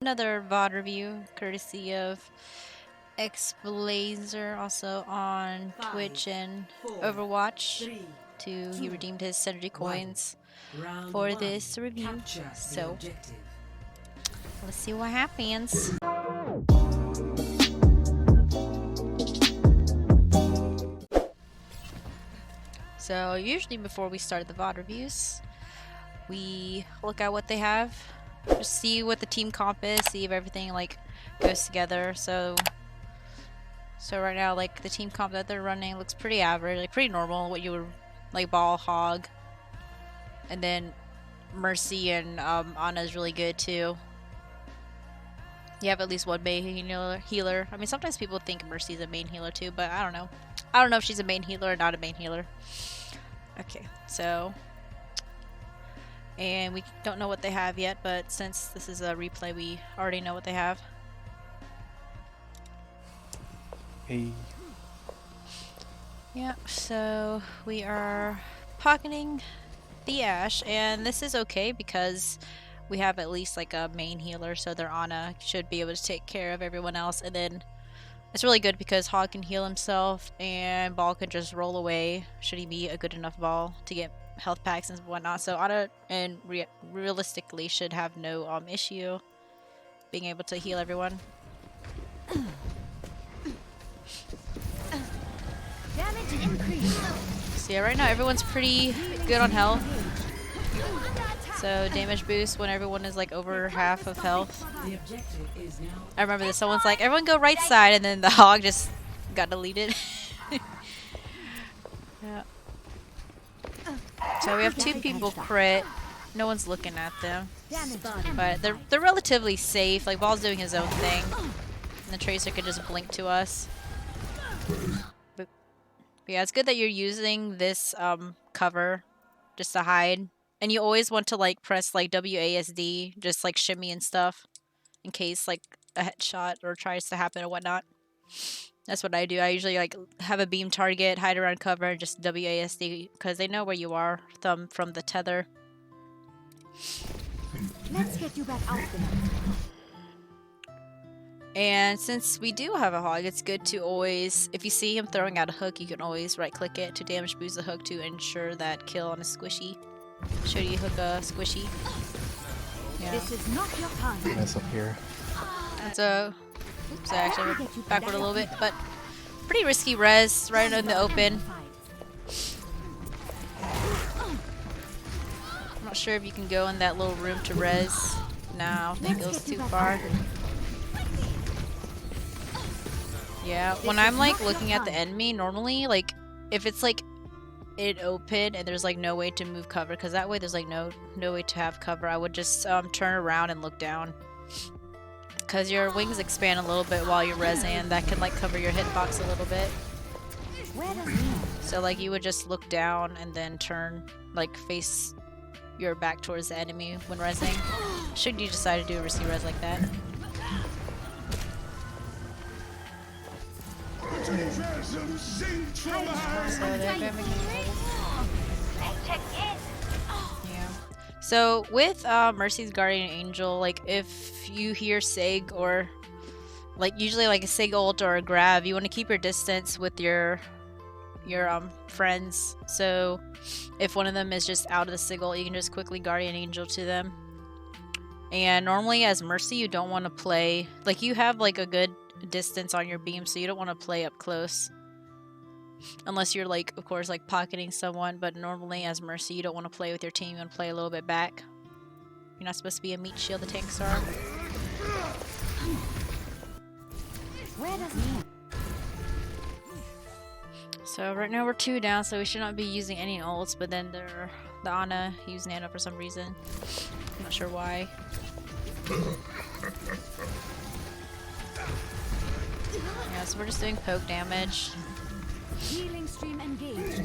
Another VOD review courtesy of Xblazer, also on Twitch and Overwatch. He redeemed his Cendriel coins for this review. So let's see what happens. So usually before we start the VOD reviews, we look at what they have, just see what the team comp is, see if everything like goes together. So right now, like, the team comp that they're running looks pretty average, like pretty normal, what you would like ball, hog, and then Mercy and Ana is really good too. You have at least one main healer. I mean, sometimes people think Mercy's a main healer too, but I don't know. I don't know if she's a main healer or not a main healer. Okay, so, and we don't know what they have yet, but since this is a replay, we already know what they have. Hey. Yeah, so we are pocketing the Ashe, and this is okay because we have at least like a main healer, so their Ana should be able to take care of everyone else. And then it's really good because Hog can heal himself and Ball can just roll away should he be a good enough Ball to get health packs and whatnot. So Ana and realistically should have no issue being able to heal everyone. Damage increase. So yeah, right now everyone's pretty good on health. So damage boost when everyone is like over half of health. I remember that someone's like, everyone go right side, and then the hog just got deleted. Yeah. So we have two people crit. No one's looking at them. But they're relatively safe. Like, Ball's doing his own thing. And the Tracer could just blink to us. But yeah, it's good that you're using this cover just to hide. And you always want to like press like WASD, just like shimmy and stuff, in case like a headshot or tries to happen or whatnot. That's what I do. I usually like have a beam target, hide around cover, and just WASD because they know where you are from the tether. Let's get you back out there. And since we do have a hog, it's good to always, if you see him throwing out a hook, you can always right click it to damage boost the hook to ensure that kill on a squishy. Should you hook a squishy? Yeah. This is not your time. Nice up here. That's a... Oops, I actually went backward a little bit, but pretty risky res right in the open. I'm not sure if you can go in that little room to res. No, I don't think it goes too far. Yeah, when I'm like looking at the enemy, normally like if it's like it open and there's like no way to move cover, because that way there's like no way to have cover, I would just turn around and look down, because your wings expand a little bit while you're rezzing, and that can like cover your hitbox a little bit. So like you would just look down and then turn, like face your back towards the enemy when rezzing, should you decide to do a risky res like that. Yeah. So with Mercy's Guardian Angel, like if you hear Sig or like usually like a Sig ult or a grab, you want to keep your distance with your friends. So if one of them is just out of the Sig ult, you can just quickly Guardian Angel to them. And normally as Mercy, you don't want to play, like you have like a good distance on your beam, so you don't want to play up close unless you're like, of course, like pocketing someone. But normally as Mercy, you don't want to play with your team, you want to play a little bit back. You're not supposed to be a meat shield, the tanks are. So right now we're 2 down, so we should not be using any ults, but then the Ana used Nano for some reason. I'm not sure why. Yeah, so we're just doing poke damage. Healing stream engaged.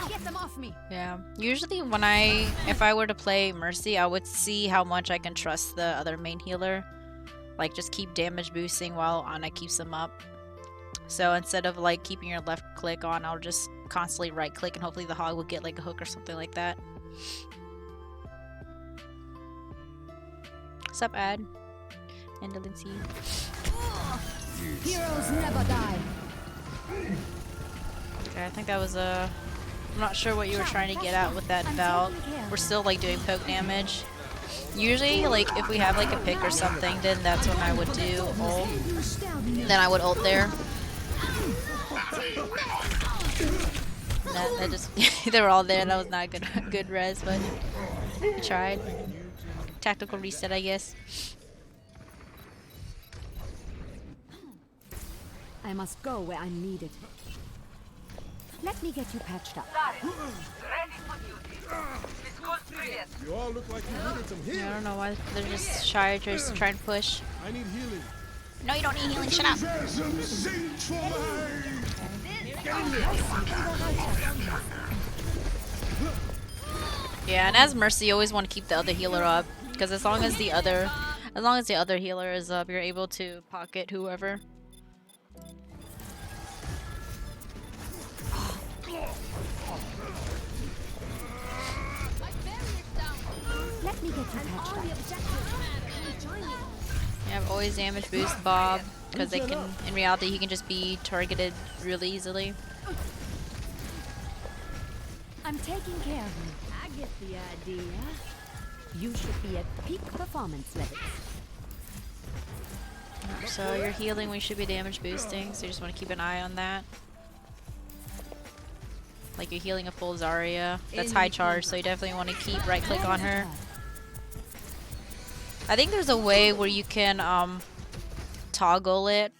Get them off me. Yeah. Usually when if I were to play Mercy, I would see how much I can trust the other main healer. Like just keep damage boosting while Ana keeps them up. So instead of like keeping your left click on, I'll just constantly right click and hopefully the hog will get like a hook or something like that. Sup, Ad? And Lindsay. Heroes never die. Okay, I think that was a... I'm not sure what you were trying to get at with that belt. We're still like doing poke damage. Usually, like if we have like a pick or something, then that's when I would do ult. Then I would ult there. That just they were all there. That was not good res, but I tried. Tactical reset, I guess. I must go where I'm needed. Let me get you patched up. You all look like you needed some healing. Yeah, I don't know why they're just shy, just trying to push. I need healing. No, you don't need healing. Shut up. Yeah, and as Mercy, you always want to keep the other healer up, because as long as the other healer is up, you're able to pocket whoever. Let me get you patched up. You have always damage boost Bob, because they can, in reality, he can just be targeted really easily. I'm taking care of you. I get the idea. You should be at peak performance levels. So you're healing when you should be damage boosting, so you just want to keep an eye on that. Like you're healing a full Zarya. That's high charge, so you definitely want to keep right click on her. I think there's a way where you can toggle it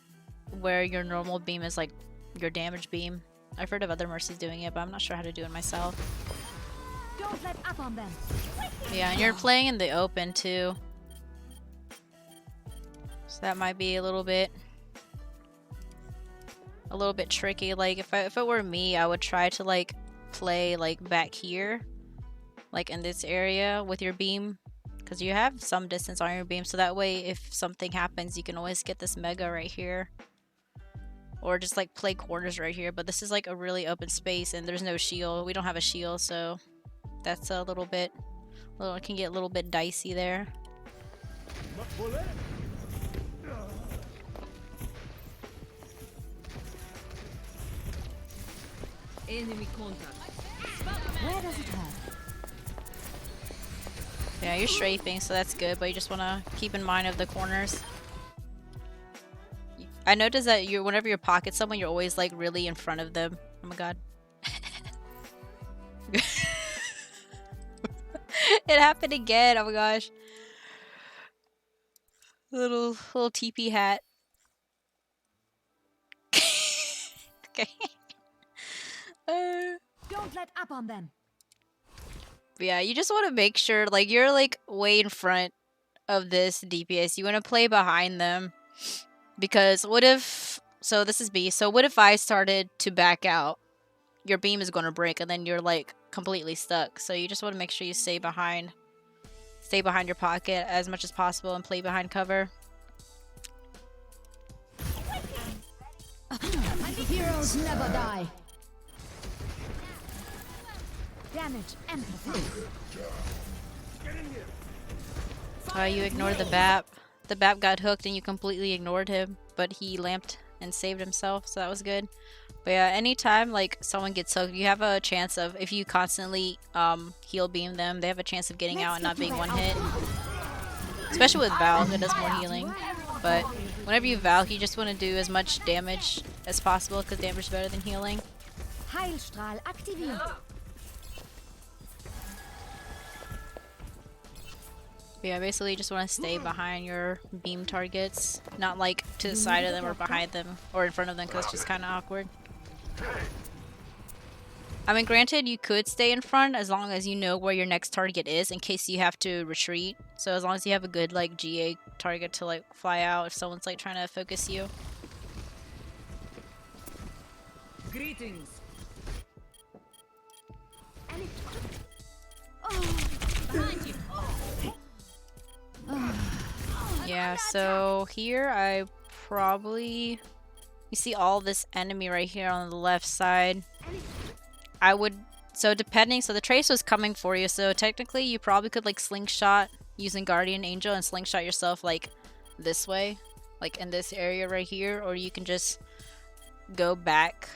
where your normal beam is like your damage beam. I've heard of other Mercies doing it, but I'm not sure how to do it myself. Don't let up on them. Yeah, and you're playing in the open too. So that might be a little bit tricky. Like if it were me, I would try to like play like back here, like in this area with your beam, because you have some distance on your beam, so that way if something happens you can always get this mega right here, or just like play corners right here. But this is like a really open space and there's no shield. We don't have a shield, so that's a little bit it can get a little bit dicey there. Enemy contact. Where does it hurt? Yeah, you're strafing, so that's good, but you just want to keep in mind of the corners. I noticed that whenever you pocket someone, you're always like really in front of them. Oh my god. It happened again. Oh my gosh. Little TP hat. Okay. Don't let up on them. Yeah, you just want to make sure like you're like way in front of this DPS. You want to play behind them, because what if, so this is B, so what if I started to back out? Your beam is going to break and then you're like completely stuck. So you just want to make sure you stay behind your pocket as much as possible and play behind cover. Heroes never die. Damage amplified. You ignored the BAP. The BAP got hooked and you completely ignored him, but he lamped and saved himself, so that was good. But yeah, anytime like someone gets hooked, you have a chance of, if you constantly heal beam them, they have a chance of getting out and not being one hit. Especially with Val, it does more healing. But whenever you Val, you just want to do as much damage as possible, because damage is better than healing. Heilstrahl aktiviert. But yeah, basically you just want to stay behind your beam targets, not like to the side of them or behind them or in front of them, because it's just kind of awkward. I mean, granted, you could stay in front as long as you know where your next target is in case you have to retreat. So as long as you have a good like GA target to like fly out if someone's like trying to focus you. Greetings. Behind you. Yeah, so here I probably... You see all this enemy right here on the left side. I would... So depending... So the trace was coming for you, so technically you probably could like slingshot using Guardian Angel and slingshot yourself like this way, like in this area right here, or you can just go back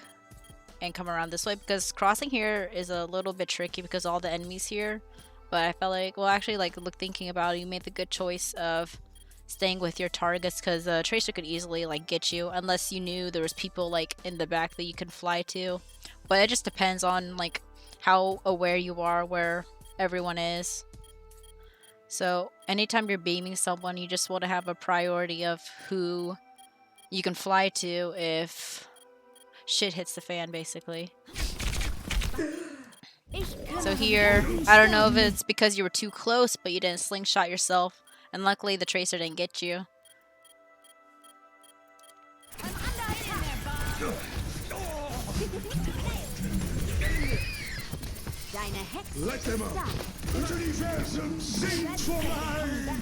and come around this way, because crossing here is a little bit tricky because all the enemies here. But I felt like, well, actually, like, thinking about it, you made the good choice of staying with your targets, because Tracer could easily like get you unless you knew there was people like in the back that you can fly to. But it just depends on like how aware you are where everyone is. So anytime you're beaming someone, you just want to have a priority of who you can fly to if shit hits the fan, basically. So here, I don't know if it's because you were too close, but you didn't slingshot yourself, and luckily the Tracer didn't get you. Let them up. Universum singt vor allem.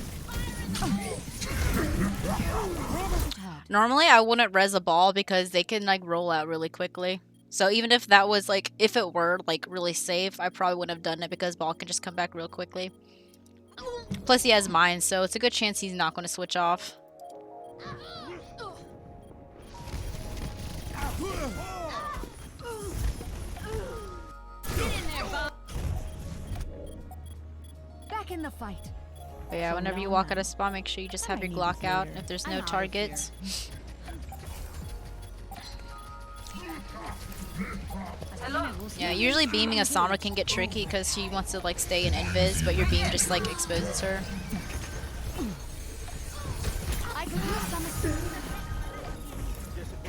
Normally I wouldn't res a ball because they can like roll out really quickly. So even if that was like, if it were like really safe, I probably wouldn't have done it because ball can just come back real quickly. Plus he has mine, so it's a good chance he's not going to switch off. Back in the fight. But yeah, whenever you walk out of spawn, make sure you just have your Glock out if there's no targets. Yeah, usually beaming a Sombra can get tricky because she wants to like stay in invis, but your beam just like exposes her. I can use some assistance.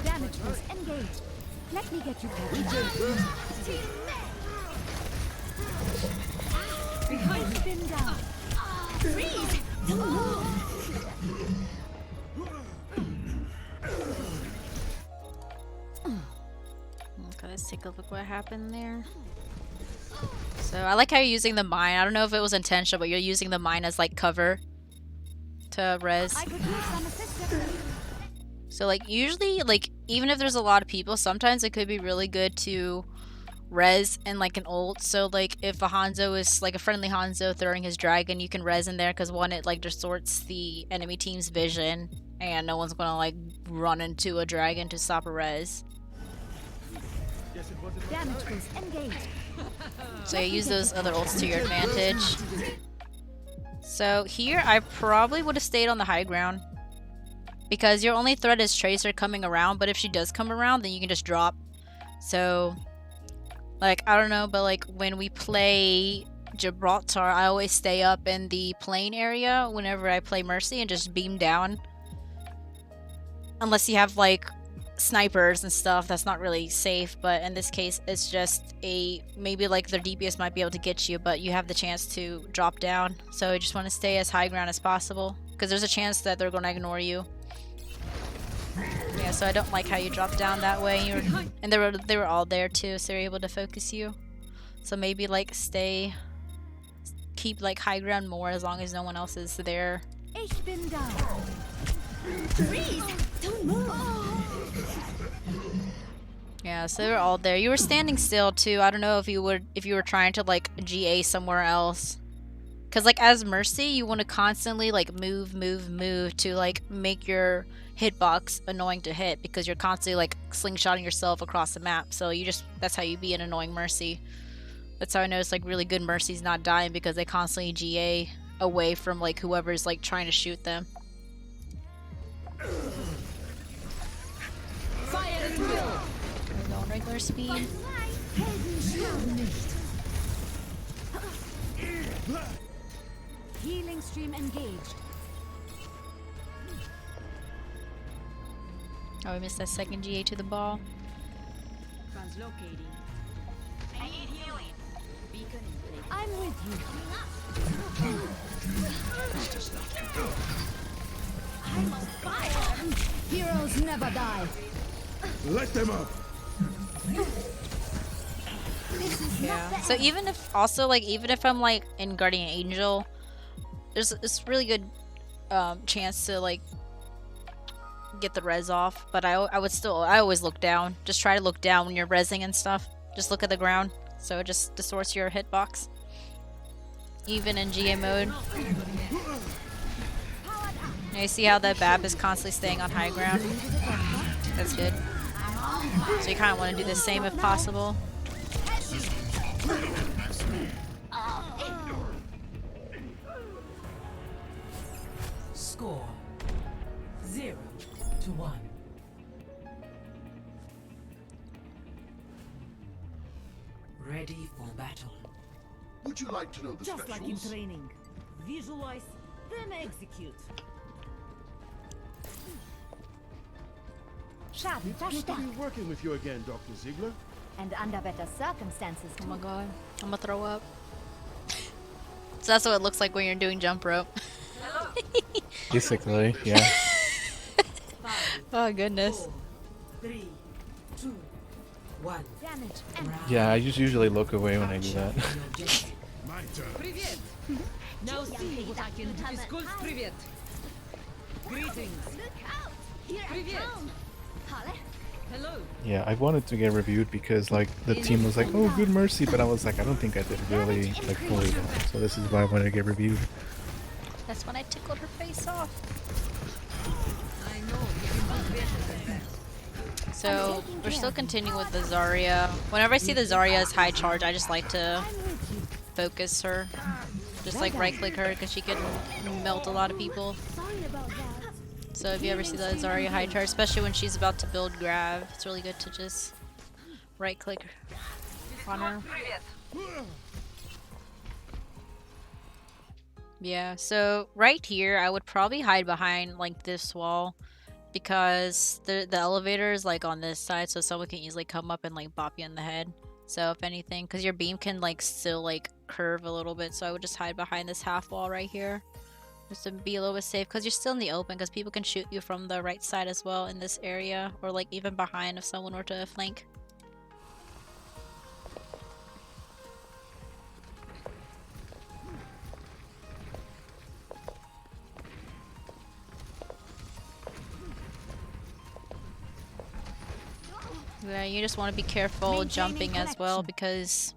Damage boost engaged. Let me get you covered. Behind spin down. Freeze! Okay, let's take a look what happened there. So I like how you're using the mine. I don't know if it was intentional, but you're using the mine as like cover to res. I could use some assistance. So like usually, like even if there's a lot of people, sometimes it could be really good to res in like an ult. So like if a Hanzo is like a friendly Hanzo throwing his dragon, you can res in there because one, it like distorts the enemy team's vision and no one's gonna like run into a dragon to stop a res. Damage boost engaged. So you use those other ults to your advantage. So here I probably would have stayed on the high ground because your only threat is Tracer coming around, but if she does come around then you can just drop. So like I don't know, but like when we play Gibraltar, I always stay up in the plane area whenever I play Mercy and just beam down. Unless you have like snipers and stuff, that's not really safe, but in this case it's just a maybe like their DPS might be able to get you, but you have the chance to drop down. So you just want to stay as high ground as possible because there's a chance that they're going to ignore you. Yeah, so I don't like how you drop down that way. And they were all there too, so they're able to focus you. So maybe like keep like high ground more as long as no one else is there. Ich bin da. Freeze! Don't move. Yeah, so they were all there. You were standing still too. I don't know if you were trying to like GA somewhere else. Cause like as Mercy, you want to constantly like move to like make your hitbox annoying to hit because you're constantly like slingshotting yourself across the map. So that's how you be an annoying Mercy. That's how I noticed like really good Mercies not dying because they constantly GA away from like whoever's like trying to shoot them. Fire at will. We're going regular speed. Healing stream engaged. Oh, we missed that second GA to the ball. Translocating. I'm with you. I'm on fire. Heroes never die. Let them up. Yeah. So even if I'm like in Guardian Angel, there's this really good chance to like get the res off, but I always look down. Just try to look down when you're resing and stuff. Just look at the ground, so it just distorts your hitbox. even in GA mode. Now you see how the Bab is constantly staying on high ground? That's good. So you kind of want to do the same if possible. Score 0-1. Ready for battle. Would you like to know the Just like in specials? training. Visualize, then execute. Schaden Good to be verstärkt. working with you again, Dr. Ziegler. And under better circumstances Oh my too. god. I'm gonna throw up. So that's what it looks like when you're doing jump rope. Basically, yeah. Oh goodness. 4, 3, 2, 1. Damage and Yeah, I just usually look away when I do that. My turn. Привет! Now see what I can do. Физкульт, привет! Greetings! Привет! Hello! Yeah, I wanted to get reviewed because like the team was like, oh, good mercy, but I was like, I don't think I did really like fully well. So this is why I wanted to get reviewed. That's when I tickled her face off. I know, you can do better than that. So we're still continuing with the Zarya. Whenever I see the Zarya's high charge, I just like to focus her. Just like right click her because she can melt a lot of people. sorry about that. So if you ever see the Zarya high charge, especially when she's about to build Grav, it's really good to just right click on her. Yeah, so right here I would probably hide behind like this wall because the elevator is like on this side, so someone can easily come up and like bop you in the head. So if anything, because your beam can like still like curve a little bit, so I would just hide behind this half wall right here. Just to be a little bit safe, because you're still in the open, because people can shoot you from the right side as well in this area, or like even behind if someone were to flank. Yeah, you just want to be careful Maintaining jumping as well, connection. because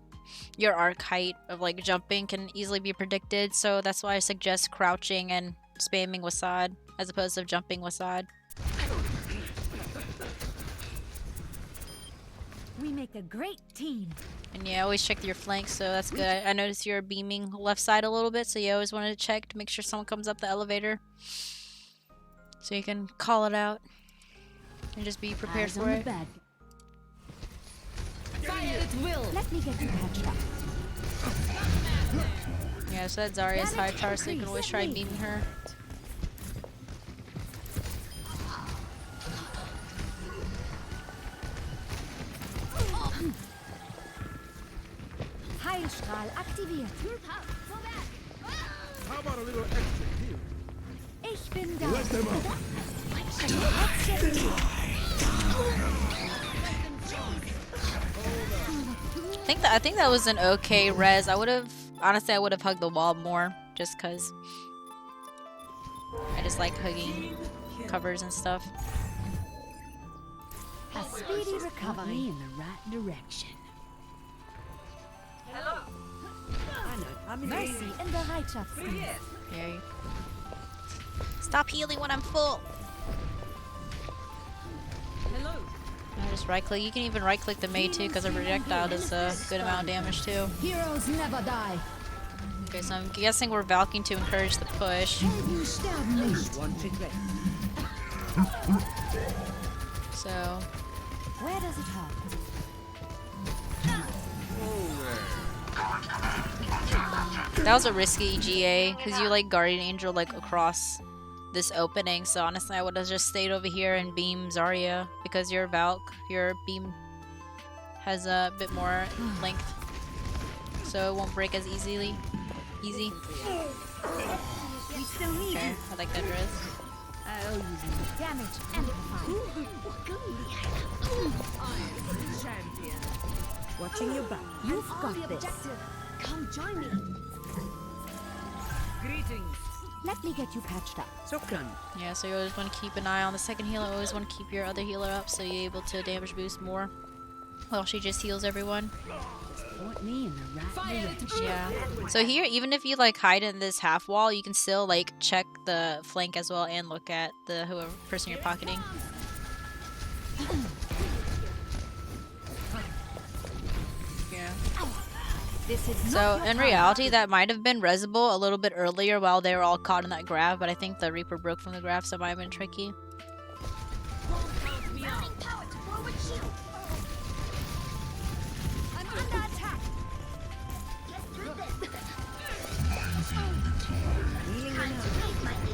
your arc height of like jumping can easily be predicted, so that's why I suggest crouching and spamming Wasad as opposed to jumping Wasad. We make a great team. And yeah, always check your flanks, so that's good. I noticed you're beaming left side a little bit, so you always wanted to check to make sure someone comes up the elevator. So you can call it out and just be prepared Eyes on for the it. bag. Fire at will! Let me get you patched up. Yeah, so that Zarya's high charge, so you can always try beaming her. Heilstrahl aktiviert. How about a little extra here? Ich bin da. Let them up. I think that was an okay res. I would have honestly I would have hugged the wall more just cuz I just like hugging covers and stuff. A speedy recovery in the right direction. Mercy in Bereitschaftsdienst. Yeah. Stop healing when I'm full. Hello! I just right click. You can even right click the Mei too because a projectile does a good amount of damage too. Heroes never die. Okay, so I'm guessing we're Valking to encourage the push. Helden sterben nicht. So Where does it hurt? that was a risky GA because you like Guardian Angel like across this opening. So honestly, I would have just stayed over here and beam Zarya because your Valk, your beam has a bit more length, so it won't break as easily. Easy. We still need Okay, you. I like that dress. I'll use you. Damage amplified. Champion! Watching your back. You've got this. Come join me! Greetings! Let me get you patched up. Yeah, so you always want to keep an eye on the second healer. Always want to keep your other healer up so you're able to damage boost more. Well, she just heals everyone. Point me in the right direction. Yeah. So here, even if you like hide in this half wall, you can still like check the flank as well and look at the whoever person you're pocketing. Yeah. This is So not your in time. reality, that might have been resible a little bit earlier while they were all caught in that grab, but I think the Reaper broke from the grab, so it might have been tricky.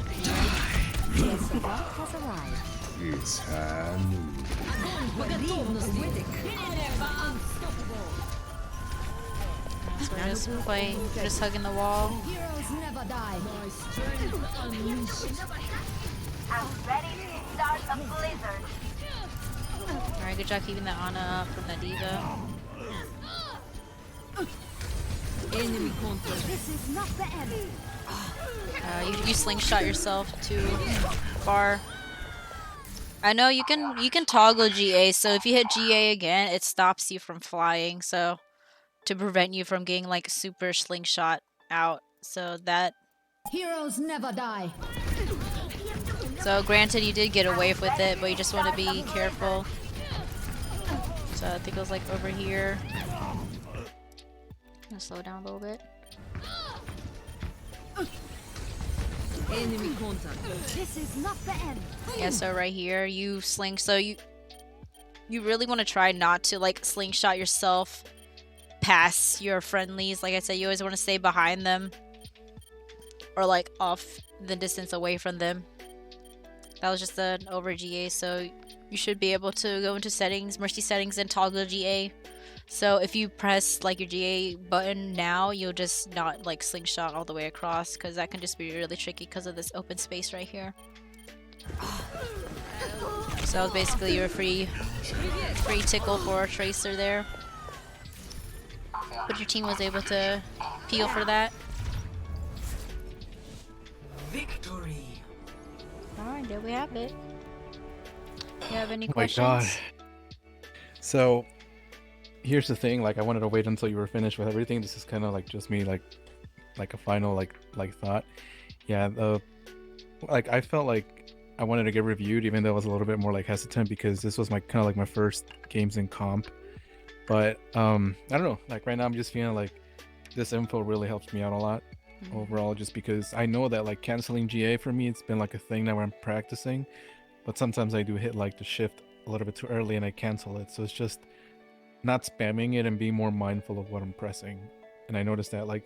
The support has arrived. It's Hanu. So we're just playing, just hugging the wall. Heroes never die. I'm ready to start a blizzard. Alright, good job keeping that Ana up from the Diva. Enemy contact. This is not the end. You slingshot yourself too far. I know you can toggle GA, so if you hit GA again, it stops you from flying, so to prevent you from getting like super slingshot out. So that Heroes never die. so granted you did get away with it, but you just want to be careful. So I think it was like over here. I'm gonna slow down a little bit. Enemy contact. This is not the end. Yeah, so right here you sling, so you really want to try not to like slingshot yourself past your friendlies. Like I said, you always want to stay behind them or like off the distance away from them. That was just an over GA, so you should be able to go into settings, Mercy settings, and toggle GA. So if you press like your GA button now, you'll just not like slingshot all the way across, because that can just be really tricky because of this open space right here. So that was basically your free tickle for a Tracer there. But your team was able to peel for that. Victory. Alright, there we have it. Do you have any Oh my questions? god. So here's the thing, like I wanted to wait until you were finished with everything. This is kind of like just me like a final like thought. Yeah, like I felt like I wanted to get reviewed, even though I was a little bit more like hesitant, because this was my kind of like my first games in comp. But I don't know, like right now I'm just feeling like this info really helps me out a lot overall, just because I know that like canceling GA for me, it's been like a thing now where I'm practicing, but sometimes I do hit like the shift a little bit too early and I cancel it. So it's just not spamming it and being more mindful of what I'm pressing. And I noticed that like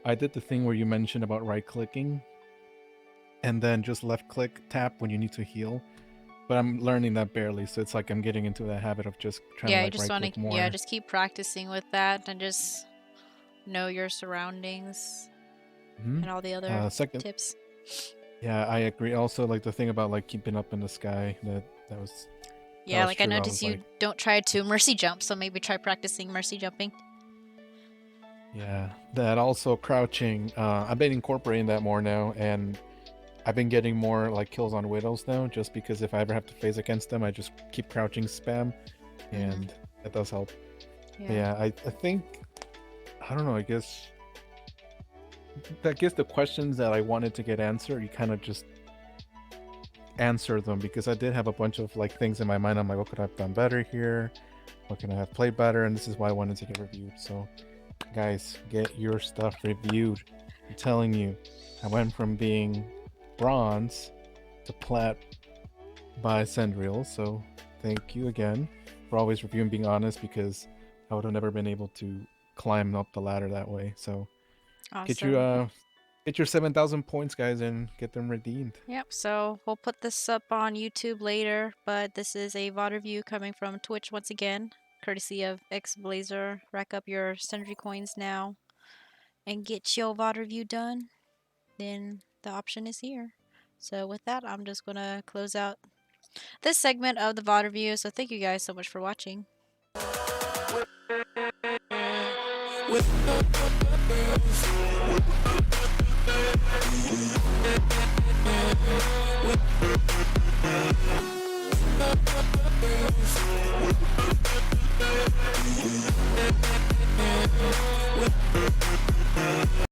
I did the thing where you mentioned about right clicking and then just left click tap when you need to heal, but I'm learning that barely, so it's like I'm getting into the habit of just trying Yeah, to you like just right want click to more. just keep practicing with that and just know your surroundings Mhm. and all the other Second, tips. yeah, I agree. Also, like the thing about like keeping up in the sky, that was Yeah, was like I true. I noticed was you like- don't try to mercy jump, so maybe try practicing mercy jumping. yeah, that also crouching. I've been incorporating that more now, and I've been getting more like kills on widows now, just because if I ever have to phase against them, I just keep crouching spam, and that does help. Yeah, I think, I don't know, I guess the questions that I wanted to get answered, you kind of just answer them, because I did have a bunch of like things in my mind. I'm like, what could I have done better here? What can I have played better? And this is why I wanted to get reviewed. So guys, get your stuff reviewed. I'm telling you, I went from being bronze to plat by Cendriel, so thank you again for always reviewing, being honest, because I would have never been able to climb up the ladder that way. So Awesome. get your 7,000 points, guys, and get them redeemed. Yep, so we'll put this up on YouTube later, but this is a VOD review coming from Twitch once again, courtesy of X-Blazer. Rack up your Sundry coins now and get your VOD review done. Then the option is here. So with that, I'm just going to close out this segment of the VOD review. So thank you guys so much for watching. With